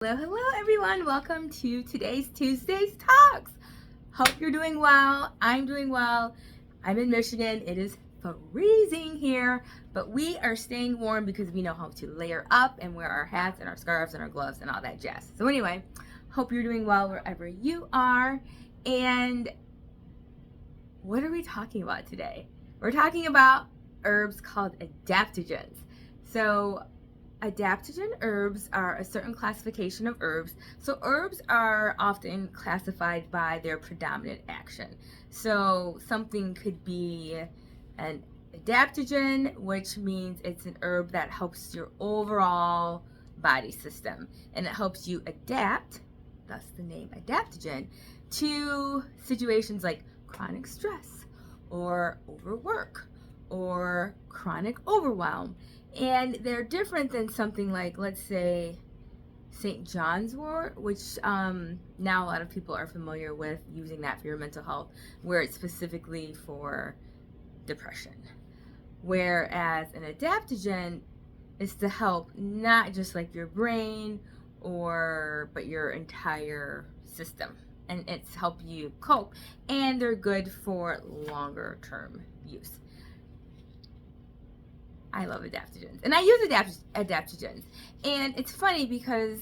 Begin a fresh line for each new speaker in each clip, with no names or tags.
Hello everyone. Welcome to today's Tuesday's Talks. Hope you're doing well. I'm doing well. I'm in Michigan. It is freezing here, but we are staying warm because we know how to layer up and wear our hats and our scarves and our gloves and all that jazz. So anyway, hope you're doing well wherever you are. And what are we talking about today? We're talking about herbs called adaptogens. So adaptogen herbs are a certain classification of herbs. So herbs are often classified by their predominant action. So something could be an adaptogen, which means it's an herb that helps your overall body system, and it helps you adapt, thus the name adaptogen, to situations like chronic stress or overwork or chronic overwhelm. And they're different than something like, let's say, St. John's wort, which now a lot of people are familiar with using that for your mental health, where it's specifically for depression. Whereas an adaptogen is to help not just like your brain but your entire system. And it's help you cope. And they're good for longer term use. I love adaptogens, and I use adaptogens. And it's funny because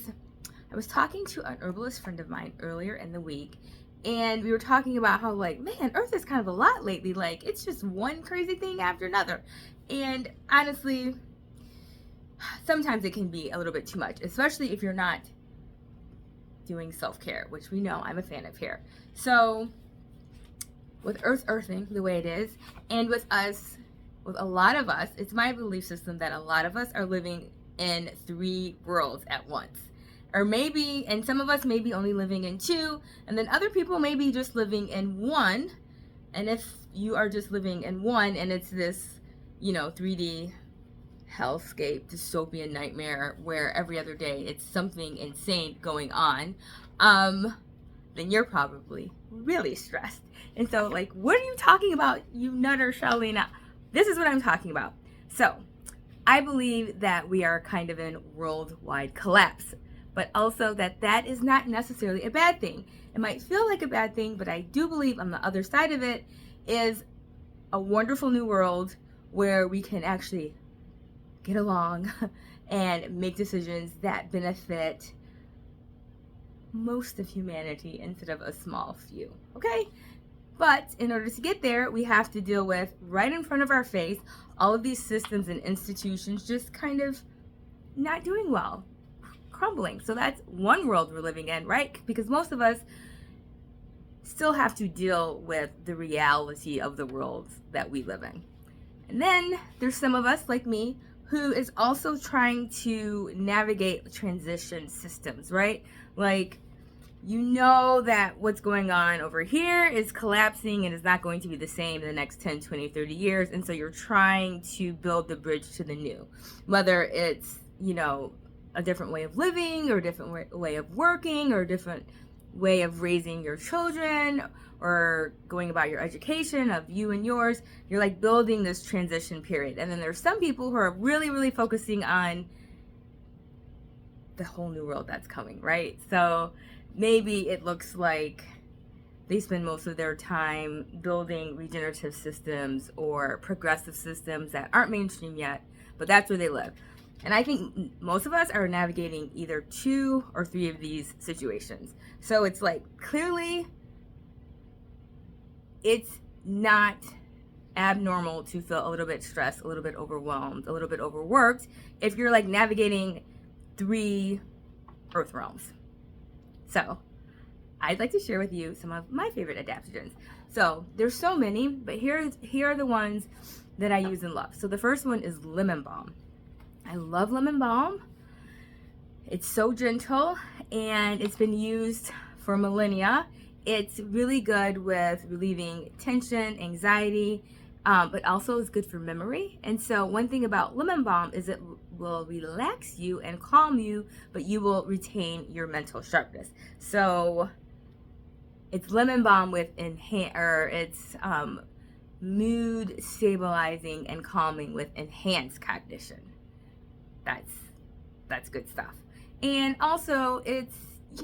I was talking to an herbalist friend of mine earlier in the week, and we were talking about how, like, man, Earth is kind of a lot lately. Like, it's just one crazy thing after another. And honestly, sometimes it can be a little bit too much, especially if you're not doing self-care, which we know I'm a fan of here. So with earthing the way it is, and with a lot of us, it's my belief system that a lot of us are living in three worlds at once. Or maybe, and some of us may be only living in two, and then other people may be just living in one. And if you are just living in one and it's this, 3D hellscape, dystopian nightmare where every other day it's something insane going on, then you're probably really stressed. And so, like, what are you talking about, you nutter Charlene? This is what I'm talking about. So, I believe that we are kind of in worldwide collapse, but also that is not necessarily a bad thing. It might feel like a bad thing, but I do believe on the other side of it is a wonderful new world where we can actually get along and make decisions that benefit most of humanity instead of a small few, okay? But in order to get there, we have to deal with, right in front of our face, all of these systems and institutions just kind of not doing well, crumbling. So that's one world we're living in, right? Because most of us still have to deal with the reality of the world that we live in. And then there's some of us, like me, who is also trying to navigate transition systems, right? Like, you know that what's going on over here is collapsing and is not going to be the same in the next 10, 20, 30 years. And so you're trying to build the bridge to the new, whether it's, a different way of living or a different way of working or a different way of raising your children or going about your education of you and yours. You're like building this transition period. And then there's some people who are really, really focusing on the whole new world that's coming, right? So maybe it looks like they spend most of their time building regenerative systems or progressive systems that aren't mainstream yet, but that's where they live. And I think most of us are navigating either 2 or 3 of these situations. So it's like, clearly, it's not abnormal to feel a little bit stressed, a little bit overwhelmed, a little bit overworked if you're like navigating 3 earth realms. So I'd like to share with you some of my favorite adaptogens. So there's so many, but here are the ones that I use and love. So the first one is lemon balm. I love lemon balm. It's so gentle and it's been used for millennia. It's really good with relieving tension, anxiety, but also is good for memory. And so one thing about lemon balm is it will relax you and calm you, but you will retain your mental sharpness. So it's lemon balm with mood stabilizing and calming with enhanced cognition. That's good stuff. And also, it's,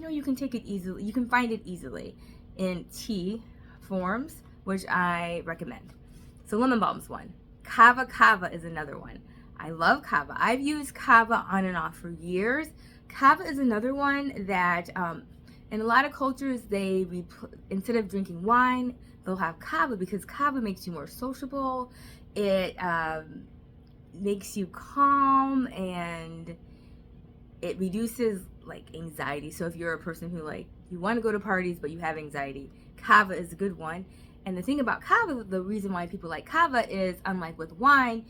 you can take it easily. You can find it easily in tea forms, which I recommend. So lemon balm's one. Kava is another one. I love kava. I've used kava on and off for years. Kava is another one that, in a lot of cultures, instead of drinking wine, they'll have kava because kava makes you more sociable. It makes you calm, and it reduces like anxiety. So if you're a person who you want to go to parties but you have anxiety, kava is a good one. And the thing about kava, the reason why people like kava is, unlike with wine,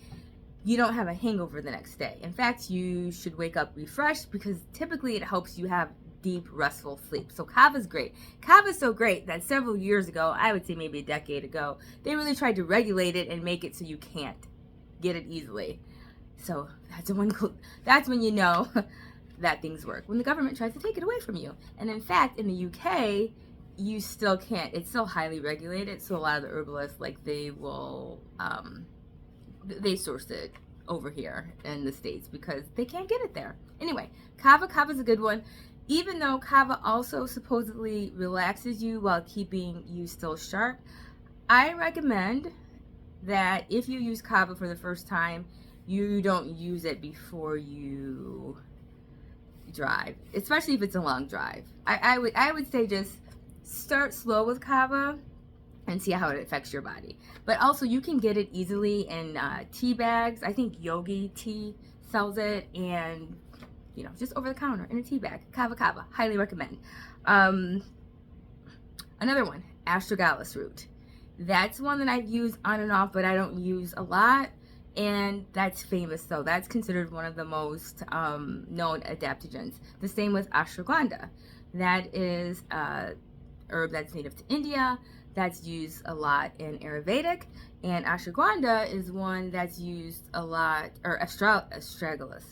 you don't have a hangover the next day. In fact, you should wake up refreshed because typically it helps you have deep, restful sleep. So kava's great. Kava's so great that several years ago, I would say maybe a decade ago, they really tried to regulate it and make it so you can't get it easily. So that's when you know that things work, when the government tries to take it away from you. And in fact, in the UK, you still can't. It's still highly regulated. So a lot of the herbalists, they will, they source it over here in the States because they can't get it there. Anyway, kava's a good one. Even though kava also supposedly relaxes you while keeping you still sharp, I recommend that if you use kava for the first time, you don't use it before you drive, especially if it's a long drive. I would say just start slow with kava and see how it affects your body. But also, you can get it easily in tea bags. I think Yogi Tea sells it, and just over the counter in a tea bag. Kava, highly recommend. Another one, astragalus root. That's one that I've used on and off, but I don't use a lot. And that's famous, though. That's considered one of the most known adaptogens. The same with ashwagandha. That is a herb that's native to India. That's used a lot in Ayurvedic. And ashwagandha is one that's used a lot, or astragalus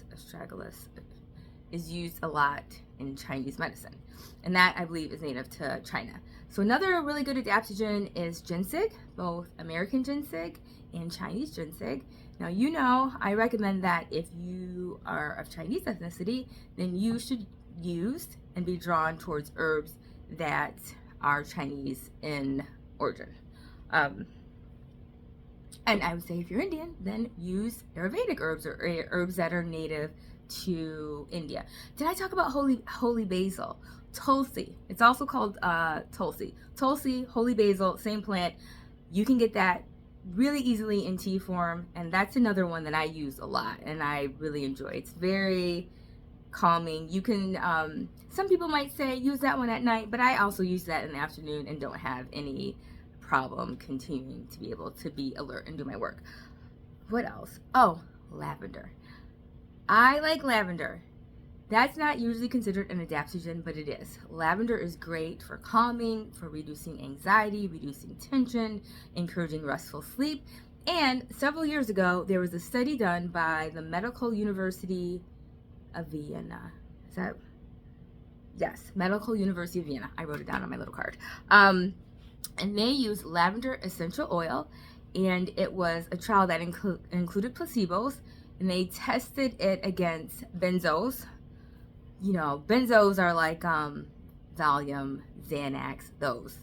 is used a lot in Chinese medicine. And that, I believe, is native to China. So another really good adaptogen is ginseng, both American ginseng and Chinese ginseng. Now, I recommend that if you are of Chinese ethnicity, then you should use and be drawn towards herbs that are Chinese in origin. And I would say if you're Indian, then use Ayurvedic herbs or herbs that are native to India. Did I talk about holy basil? Tulsi. It's also called Tulsi. Tulsi, holy basil, same plant. You can get that really easily in tea form, and that's another one that I use a lot and I really enjoy. It's very calming. You can, some people might say use that one at night, but I also use that in the afternoon and don't have any problem continuing to be able to be alert and do my work. What else? Oh, lavender. I like lavender. That's not usually considered an adaptogen, but it is. Lavender is great for calming, for reducing anxiety, reducing tension, encouraging restful sleep. And several years ago, there was a study done by the Medical University of Vienna. Is that? Yes, Medical University of Vienna. I wrote it down on my little card. And they used lavender essential oil, and it was a trial that included placebos, and they tested it against benzos. Benzos are like Valium, Xanax, those.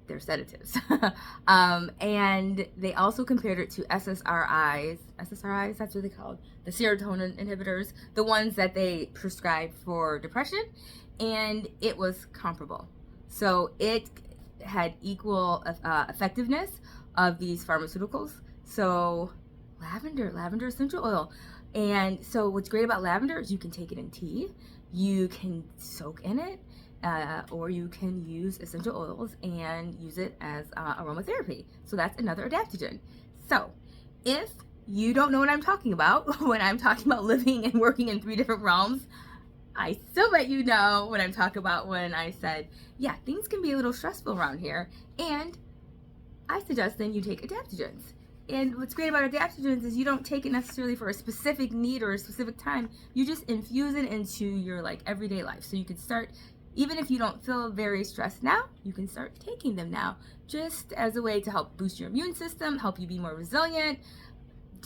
They're sedatives. And they also compared it to SSRIs. SSRIs, that's what they're called. The serotonin inhibitors, the ones that they prescribe for depression. And it was comparable. So it had equal effectiveness of these pharmaceuticals. So lavender essential oil. And so what's great about lavender is you can take it in tea, you can soak in it, or you can use essential oils and use it as aromatherapy. So that's another adaptogen. So if you don't know what I'm talking about when I'm talking about living and working in 3 different realms, I still let you know what I'm talking about when I said, yeah, things can be a little stressful around here, and I suggest then you take adaptogens. And what's great about adaptogens is you don't take it necessarily for a specific need or a specific time. You just infuse it into your everyday life. So you can start, even if you don't feel very stressed now, you can start taking them now, just as a way to help boost your immune system, help you be more resilient,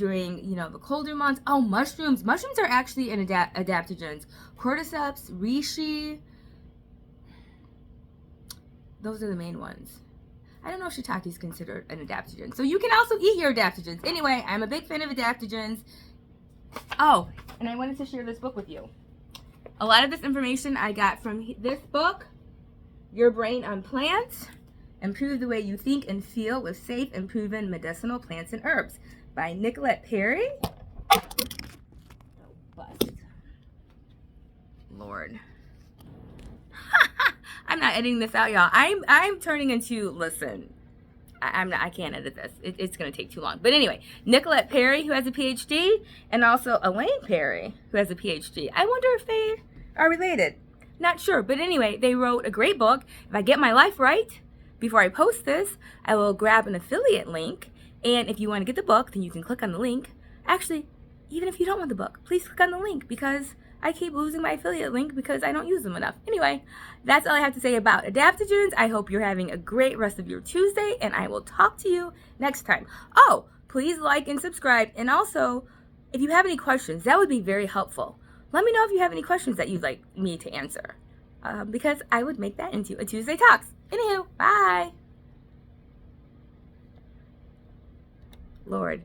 during, you know, the colder months. Oh, mushrooms. Mushrooms are actually an adaptogens. Cordyceps, reishi. Those are the main ones. I don't know if shiitake is considered an adaptogen. So you can also eat your adaptogens. Anyway, I'm a big fan of adaptogens. Oh, and I wanted to share this book with you. A lot of this information I got from this book, Your Brain on Plants. Improve the way you think and feel with safe and proven medicinal plants and herbs by Nicolette Perry. Bust. Lord. I'm not editing this out, y'all. I'm turning into, listen, I can't edit this. It's going to take too long. But anyway, Nicolette Perry, who has a PhD, and also Elaine Perry, who has a PhD. I wonder if they are related. Not sure. But anyway, they wrote a great book. If I get my life right, before I post this, I will grab an affiliate link. And if you want to get the book, then you can click on the link. Actually, even if you don't want the book, please click on the link because I keep losing my affiliate link because I don't use them enough. Anyway, that's all I have to say about adaptogens. I hope you're having a great rest of your Tuesday, and I will talk to you next time. Oh, please like and subscribe. And also, if you have any questions, that would be very helpful. Let me know if you have any questions that you'd like me to answer because I would make that into a Tuesday Talks. Anywho, bye. Lord.